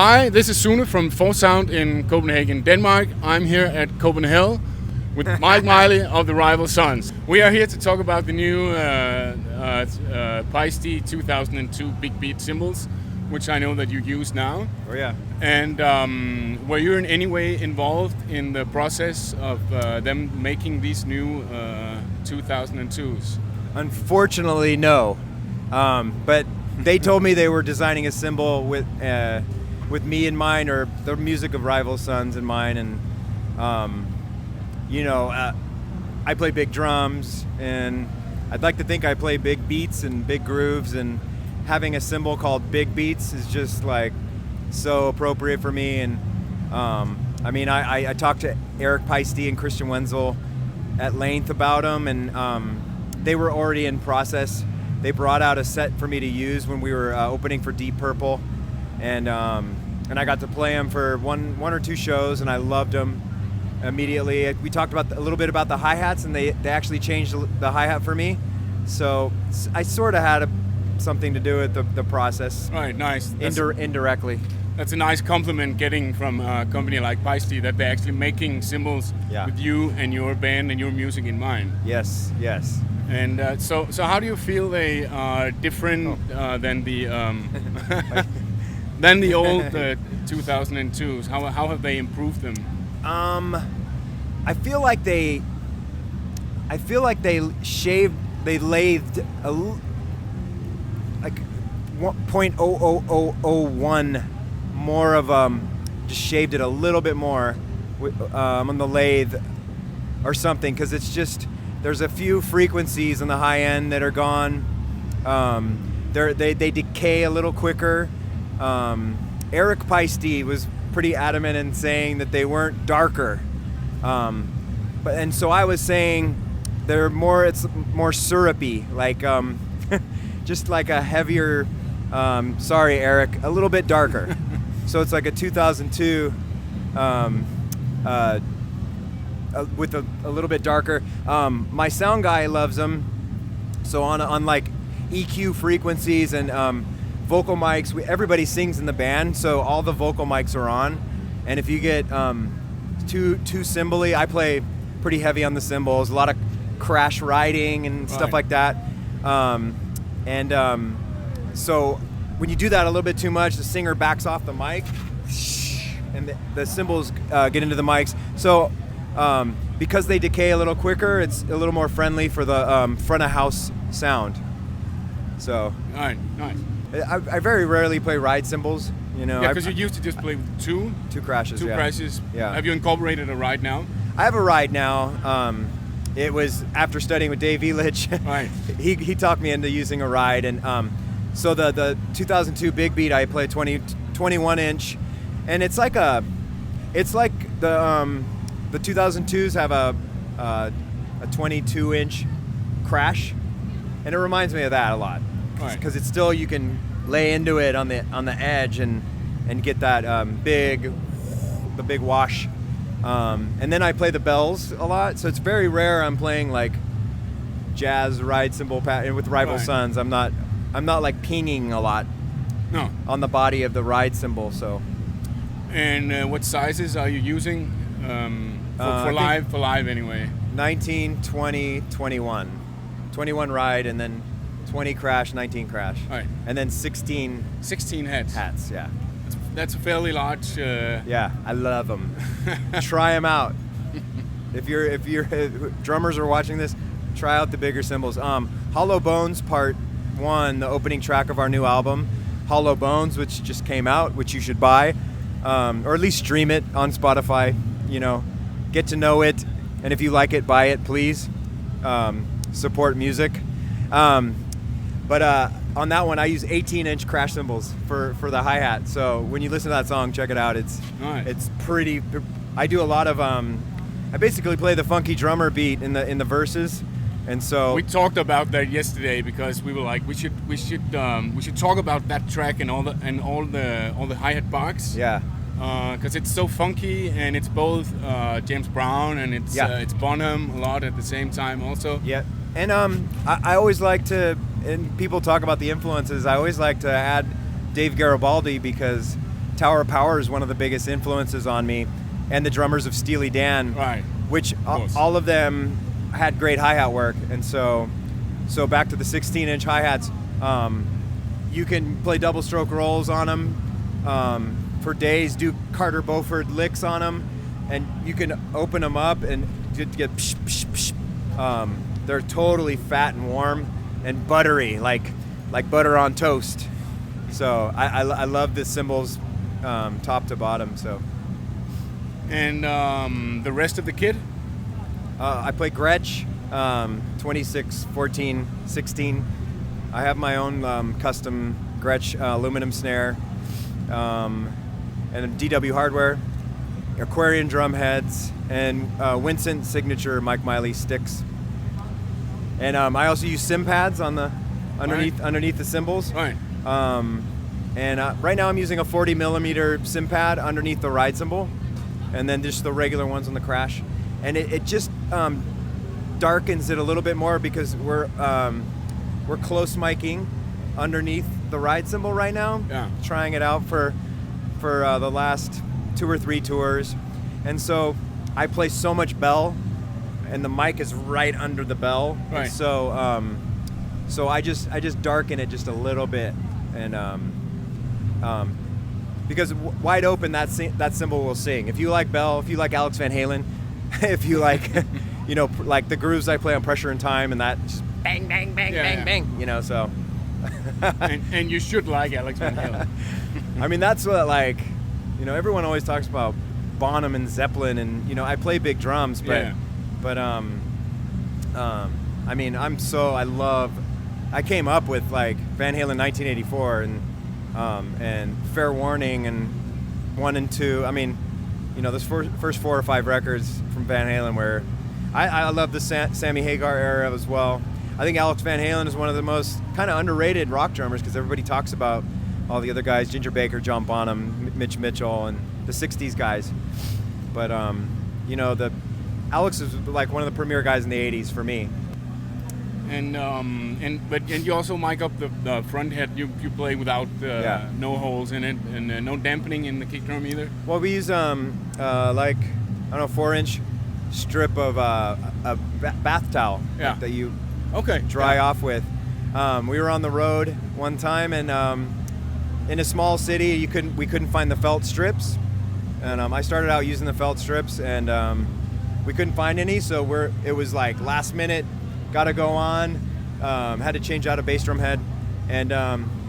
Hi, this is Sune from 4Sound in Copenhagen, Denmark. I'm here at Copenhell with Mike Miley of the Rival Sons. We are here to talk about the new Paiste 2002 big beat cymbals, which I know that you use now. Oh yeah. And were you in any way involved in the process of them making these new 2002s? Unfortunately, no. But they told me they were designing a cymbal with me in mind, or the music of Rival Sons in mind, and I play big drums, and I'd like to think I play big beats and big grooves, and having a cymbal called Big Beats is just like so appropriate for me. And I talked to Eric Paiste and Christian Wenzel at length about them, and they were already in process. They brought out a set for me to use when we were opening for Deep Purple, and I got to play them for one or two shows, and I loved them immediately. We talked about a little bit about the hi-hats, and they actually changed the hi-hat for me, so I sort of had something to do with the process. Right, nice. Indirectly. That's a nice compliment getting from a company like Paiste, that they're actually making cymbals with you and your band and your music in mind. Yes. And so how do you feel they are different than the than the old 2002s? How have they improved them? I feel like they lathed like 0.00001 more of just shaved it a little bit more on the lathe or something, because it's just there's a few frequencies on the high end that are gone. They decay a little quicker. Eric Paiste was pretty adamant in saying that they weren't darker, and so I was saying it's more syrupy, like just like a heavier. Sorry, Eric, a little bit darker. So it's like a 2002 with a little bit darker. My sound guy loves them. So on like EQ frequencies and vocal mics, everybody sings in the band, so all the vocal mics are on. And if you get too cymbally, I play pretty heavy on the cymbals, a lot of crash riding and stuff like that. So when you do that a little bit too much, the singer backs off the mic, and the cymbals get into the mics. So because they decay a little quicker, it's a little more friendly for the front of house sound. So nice. I very rarely play ride cymbals. Yeah, because you used to just play two crashes. crashes. Yeah. Have you incorporated a ride now? I have a ride now. It was after studying with Dave Elich. Right. He talked me into using a ride, and so the 2002 big beat I play 21 inch, and it's like the 2002s have a 22 inch crash, and it reminds me of that a lot, because it's still, you can lay into it on the edge and get that big wash. And then I play the bells a lot, so it's very rare I'm playing like jazz ride cymbal pattern with Rival Sons. I'm not like pinging a lot on the body of the ride cymbal. So. And what sizes are you using for live anyway? 19, 20, 21. 21 ride, and then 20 crash, 19 crash. Right. And then 16 hats. Hats, yeah. That's a fairly large. Yeah, I love them. Try them out. If drummers are watching this, try out the bigger cymbals. Hollow Bones Part 1, the opening track of our new album, Hollow Bones, which just came out, which you should buy, or at least stream it on Spotify. Get to know it, and if you like it, buy it, please. Support music. But on that one, I use 18-inch crash cymbals for the hi-hat. So when you listen to that song, check it out. It's pretty. I do a lot of. I basically play the funky drummer beat in the verses, and so we talked about that yesterday, because we were like, we should talk about that track and all the hi-hat box. Yeah. Because it's so funky, and it's both James Brown and it's Bonham a lot at the same time also. Yeah. And I always like to, and people talk about the influences, I always like to add Dave Garibaldi, because Tower of Power is one of the biggest influences on me, and the drummers of Steely Dan, Right. which all of them had great hi-hat work. And so back to the 16-inch hi-hats, you can play double stroke rolls on them for days, do Carter Beauford licks on them, and you can open them up and get psh, psh, psh. They're totally fat and warm and buttery, like butter on toast. So I love the cymbals top to bottom. So. And the rest of the kit? I play Gretsch, 26, 14, 16. I have my own custom Gretsch aluminum snare, and DW hardware, Aquarian drum heads, and Winston signature Mike Miley sticks. And I also use sim pads on the underneath the cymbals. Right. And right now I'm using a 40 millimeter sim pad underneath the ride cymbal, and then just the regular ones on the crash. And it just darkens it a little bit more because we're close miking underneath the ride cymbal right now. Yeah. Trying it out for the last 2 or 3 tours, and so I play so much bell, and the mic is right under the bell. Right. And so I just darken it just a little bit, and because wide open that cymbal will sing. If you like bell, if you like Alex Van Halen, if you like like the grooves I play on Pressure and Time, and that just bang bang bang bang bang, so. and you should like Alex Van Halen. I mean, that's what, everyone always talks about Bonham and Zeppelin, and I play big drums, but I mean, I came up with Van Halen 1984 and Fair Warning and 1 and 2. I mean, those first 4 or 5 records from Van Halen where I love the Sammy Hagar era as well. I think Alex Van Halen is one of the most kind of underrated rock drummers because everybody talks about all the other guys, Ginger Baker, John Bonham, Mitch Mitchell, and the 60s guys. But, Alex is one of the premier guys in the 80s for me. And you also mic up the front head. You play without no holes in it, and no dampening in the kick drum either. Well, we use 4-inch strip of a bath towel that you dry off with. We were on the road one time, and in a small city, we couldn't find the felt strips, and I started out using the felt strips, and we couldn't find any, so it was last minute. Got to go on, had to change out a bass drum head, and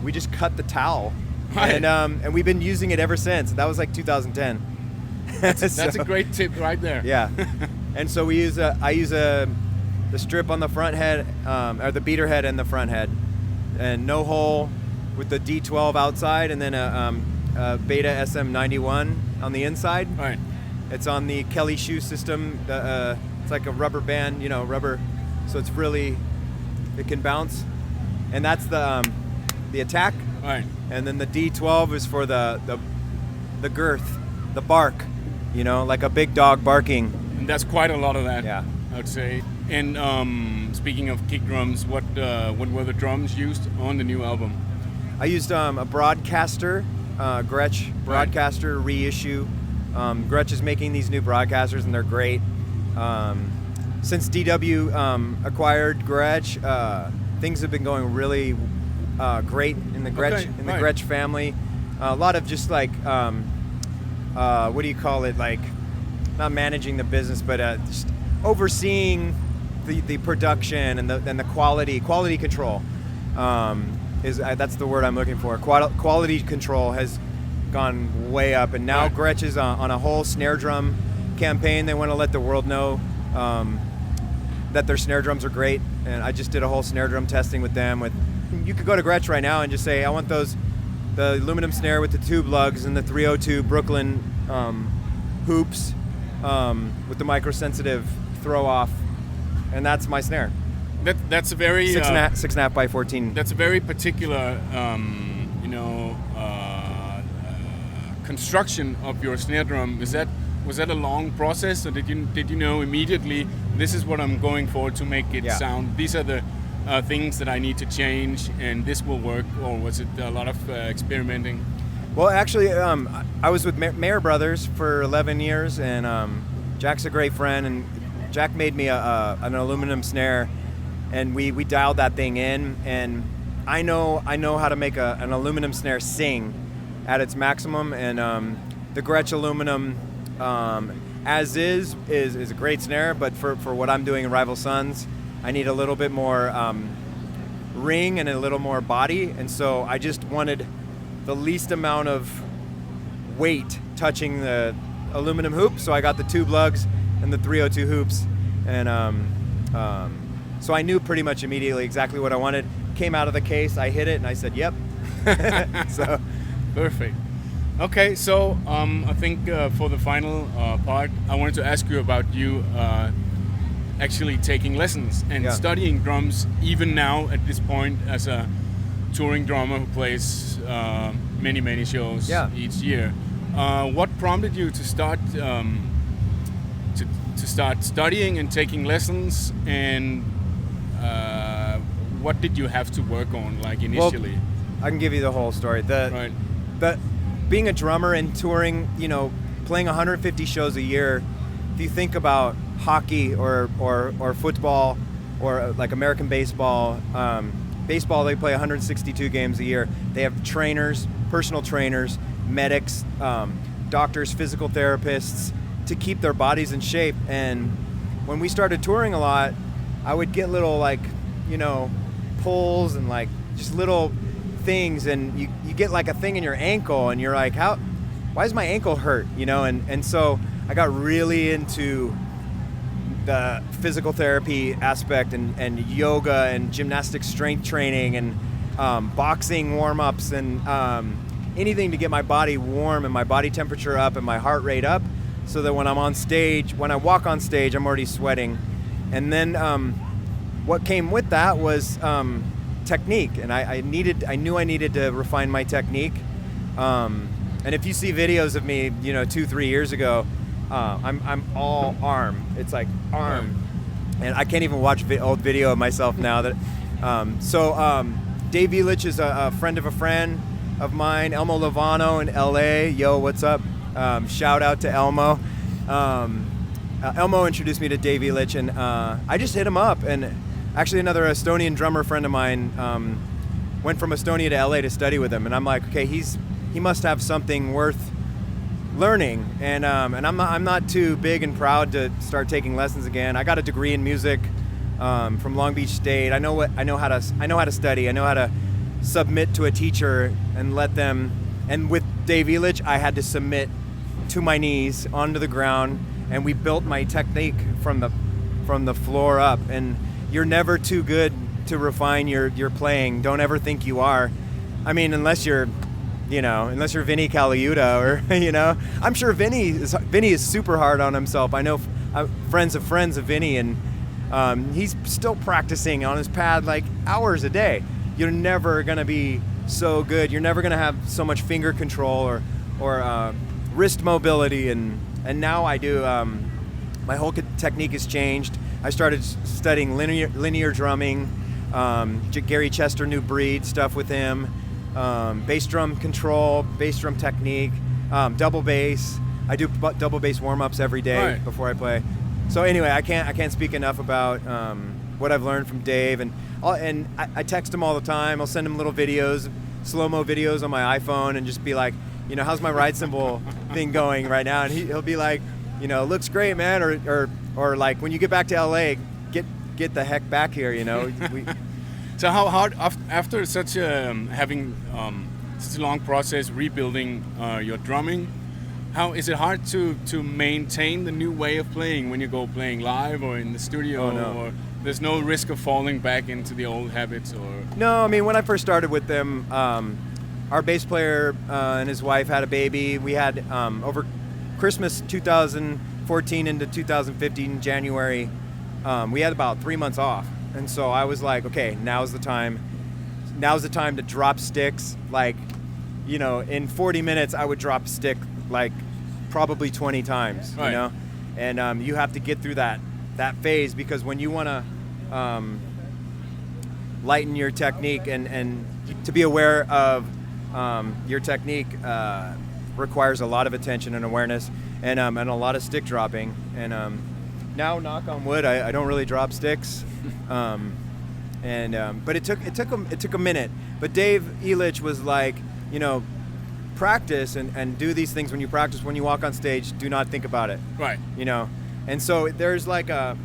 we just cut the towel, right. And we've been using it ever since. That was 2010. That's a great tip right there. Yeah, and so I use the strip on the front head, or the beater head and the front head, and no hole with the D12 outside, and then a Beta SM91 on the inside. Right. It's on the Kelly shoe system. It's like a rubber band, rubber. So it's really, it can bounce, and that's the attack. Right. And then the D12 is for the girth, the bark, like a big dog barking. And that's quite a lot of that. Yeah. I would say. And speaking of kick drums, what were the drums used on the new album? I used a Broadcaster, Gretsch Broadcaster reissue. Gretsch is making these new Broadcasters, and they're great. Since DW acquired Gretsch, things have been going really great in the Gretsch family. A lot of just what do you call it? Not managing the business, but just overseeing the production and the quality control. That's the word I'm looking for. Quality control has gone way up, and now Gretsch is on a whole snare drum campaign. They want to let the world know that their snare drums are great, and I just did a whole snare drum testing with them. You could go to Gretsch right now and just say, I want the aluminum snare with the tube lugs and the 302 Brooklyn hoops with the microsensitive throw off, and that's my snare. That's a very 6.5 by 14. That's a very particular construction of your snare drum. Was that a long process, or did you know immediately this is what I'm going for to make it sound? These are the things that I need to change, and this will work, or was it a lot of experimenting? Well, actually, I was with Mayer Brothers for 11 years, and Jack's a great friend, and Jack made me an aluminum snare, and we dialed that thing in, and I know how to make an aluminum snare sing at its maximum, and the Gretsch aluminum as is a great snare, but for what I'm doing in Rival Sons, I need a little bit more ring and a little more body, and so I just wanted the least amount of weight touching the aluminum hoop, so I got the tube lugs and the 302 hoops, and so I knew pretty much immediately exactly what I wanted. Came out of the case, I hit it, and I said, yep. So perfect. Okay, so I think for the final part, I wanted to ask you about you actually taking lessons and studying drums, even now at this point as a touring drummer who plays many shows each year. What prompted you to start studying and taking lessons, and what did you have to work on, like, initially? Well, I can give you the whole story. Being a drummer and touring, you know, playing 150 shows a year. If you think about hockey or football or like American baseball, baseball, they play 162 games a year. They have trainers, personal trainers, medics, doctors, physical therapists to keep their bodies in shape. And when we started touring a lot, I would get little, like, you know, pulls and like just little things, and you get like a thing in your ankle, and you're like, why is my ankle hurt, you know? And so I got really into the physical therapy aspect, and yoga and gymnastic strength training, and boxing warm-ups, and anything to get my body warm and my body temperature up and my heart rate up, so that when I'm on stage, when I walk on stage, I'm already sweating. And then what came with that was technique, and I knew I needed to refine my technique. And if you see videos of me, you know, 2-3 years ago, I'm all arm. It's like arm, and I can't even watch old video of myself now. That Dave Vilich is a friend of mine, Elmo Lovano in LA. Yo, what's up? Shout out to Elmo. Elmo introduced me to Dave Vilich, and I just hit him up. And actually, another Estonian drummer friend of mine went from Estonia to LA to study with him, and I'm like, okay, he must have something worth learning, and I'm not too big and proud to start taking lessons again. I got a degree in music from Long Beach State. I know how to study. I know how to submit to a teacher and let them. And with Dave Vilich, I had to submit to my knees onto the ground, and we built my technique from the floor up. And you're never too good to refine your playing. Don't ever think you are. I mean, unless you're Vinny Caliuta, or, you know, I'm sure Vinny is super hard on himself. I know friends of Vinny, and he's still practicing on his pad like hours a day. You're never gonna be so good. You're never gonna have so much finger control or wrist mobility, and now I do. My whole technique has changed. I started studying linear drumming, Gary Chester New Breed stuff with him. Bass drum control, bass drum technique, double bass. I do double bass warm-ups every day before I play. So anyway, I can't speak enough about what I've learned from Dave, and I text him all the time. I'll send him little videos, slow-mo videos on my iPhone, and just be like, you know, how's my ride cymbal thing going right now? And he'll be like, you know, looks great, man, or like, when you get back to LA, get the heck back here, you know. So how hard, after such having such a long process rebuilding your drumming, how is it hard to maintain the new way of playing when you go playing live or in the studio? Oh, no. Or there's no risk of falling back into the old habits? Or no, I mean, when I first started with them, our bass player and his wife had a baby. We had over Christmas 2014 into 2015 January, we had about 3 months off. And so I was like, okay, now's the time to drop sticks. Like, you know, in 40 minutes, I would drop a stick like probably 20 times, you know? And you have to get through that phase, because when you want to lighten your technique and to be aware of your technique requires a lot of attention and awareness, and a lot of stick dropping. And now, knock on wood, I don't really drop sticks. But it took a minute. But Dave Elich was like, you know, practice and do these things when you practice. When you walk on stage, do not think about it. Right. You know, and so there's like a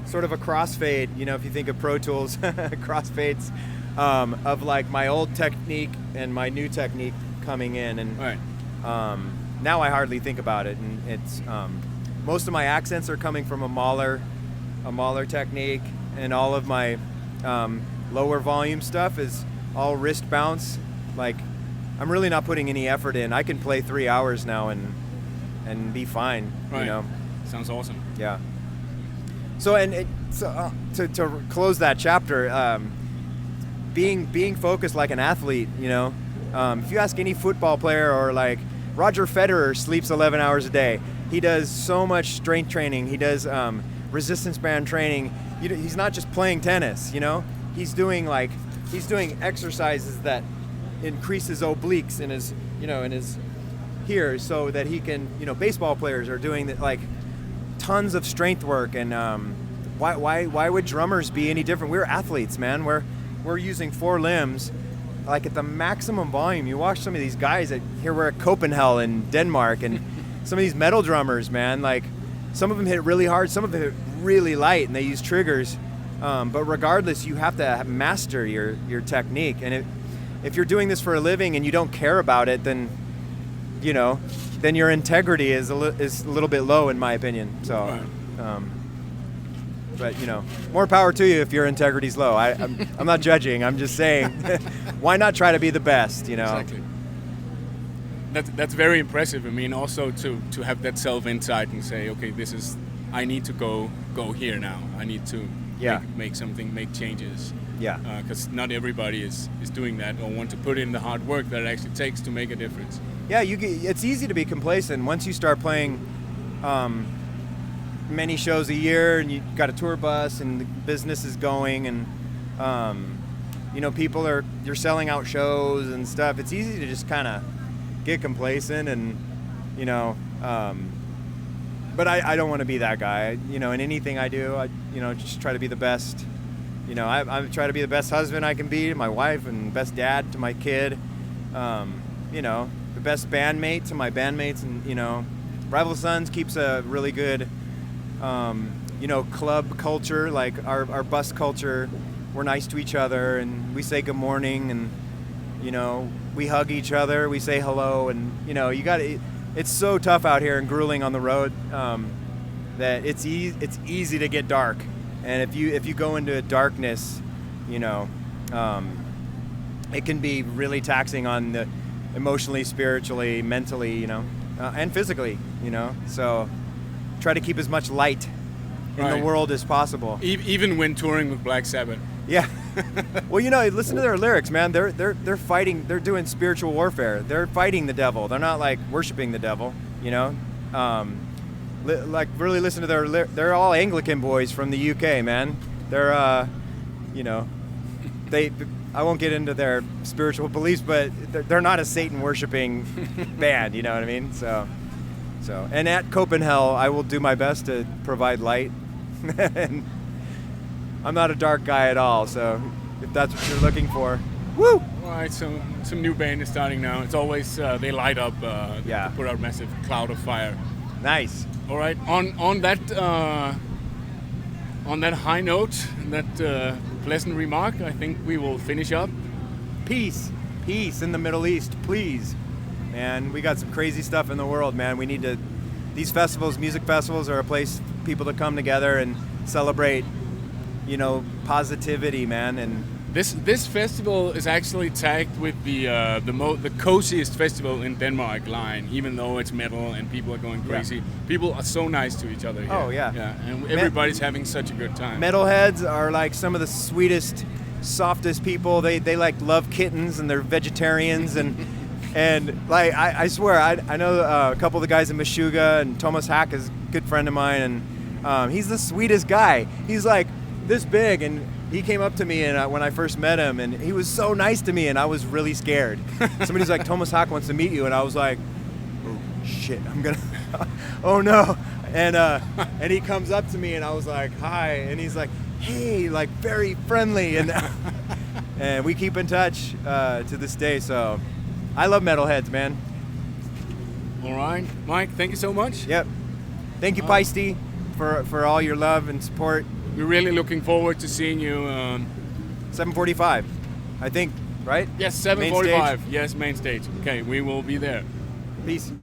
sort of a crossfade. You know, if you think of Pro Tools, crossfades of like my old technique and my new technique coming in, and right. Now I hardly think about it, and it's most of my accents are coming from a Mahler technique, and all of my lower volume stuff is all wrist bounce. Like, I'm really not putting any effort in. I can play 3 hours now and be fine. Right. You know. Sounds awesome. Yeah. So to close that chapter, being focused like an athlete, you know. If you ask any football player, or like Roger Federer sleeps 11 hours a day. He does so much strength training. He does resistance band training. He's not just playing tennis, you know. He's doing exercises that increase his obliques in his here, so that he can, you know. Baseball players are doing that, like tons of strength work. And why would drummers be any different? We're athletes, man. We're using 4 limbs, like at the maximum volume. You watch some of these guys we're at Copenhell in Denmark, and some of these metal drummers, man, like some of them hit really hard, some of them hit really light, and they use triggers. But regardless, you have to master your technique. And if you're doing this for a living and you don't care about it, then, you know, then your integrity is a little bit low, in my opinion. So, but, you know, more power to you if your integrity's low. I'm not judging. I'm just saying, why not try to be the best, you know? Exactly. That's very impressive. I mean, also to have that self-insight and say, okay, I need to go here now. I need to make changes. Yeah. Because not everybody is doing that, or want to put in the hard work that it actually takes to make a difference. Yeah, it's easy to be complacent once you start playing many shows a year, and you got a tour bus, and the business is going, and you know, you're selling out shows and stuff. It's easy to just kind of get complacent, and you know, but I don't want to be that guy. You know, in anything I do, I just try to be the best. You know, I try to be the best husband I can be to my wife, and best dad to my kid. You know, the best bandmate to my bandmates, and you know, Rival Sons keeps a really good you know, club culture, like our bus culture. We're nice to each other, and we say good morning, and you know, we hug each other, we say hello, and you know, it's so tough out here and grueling on the road that it's easy to get dark. And if you go into darkness, you know, it can be really taxing on the emotionally, spiritually, mentally, you know, and physically, you know. So try to keep as much light in the world as possible. Even when touring with Black Sabbath. Yeah. Well, you know, listen to their lyrics, man. They're fighting. They're doing spiritual warfare. They're fighting the devil. They're not like worshiping the devil, you know. Like really listen to they're all Anglican boys from the UK, man. They're you know, I won't get into their spiritual beliefs, but they're not a Satan worshiping band, you know what I mean? So and at Copenhell, I will do my best to provide light. And I'm not a dark guy at all, so if that's what you're looking for, woo! All right, so some new band is starting now. It's always they light up, they put out a massive cloud of fire. Nice. All right, on that high note, that pleasant remark, I think we will finish up. Peace in the Middle East, please. Man, we got some crazy stuff in the world, man. We need to. These festivals, music festivals, are a place for people to come together and celebrate, you know, positivity, man. And this festival is actually tagged with the coziest festival in Denmark line, even though it's metal and people are going crazy. Yeah. People are so nice to each other here. Oh yeah. Yeah, and everybody's having such a good time. Metalheads are like some of the sweetest, softest people. They like love kittens, and they're vegetarians, and like I swear I know a couple of the guys in Meshuggah, and Thomas Hack is a good friend of mine, and he's the sweetest guy. He's like this big, and he came up to me and when I first met him, and he was so nice to me, and I was really scared. Somebody's like, Thomas Hack wants to meet you, and I was like, oh shit, I'm gonna, oh no. And he comes up to me, and I was like, hi, and he's like, hey, like very friendly, and and we keep in touch to this day. So I love metalheads, man. All right, Mike, thank you so much. Yep. Thank you, Peisty, for all your love and support. We're really looking forward to seeing you. 7:45, I think, right? Yes, 7:45. Yes, main stage. Okay, we will be there. Peace.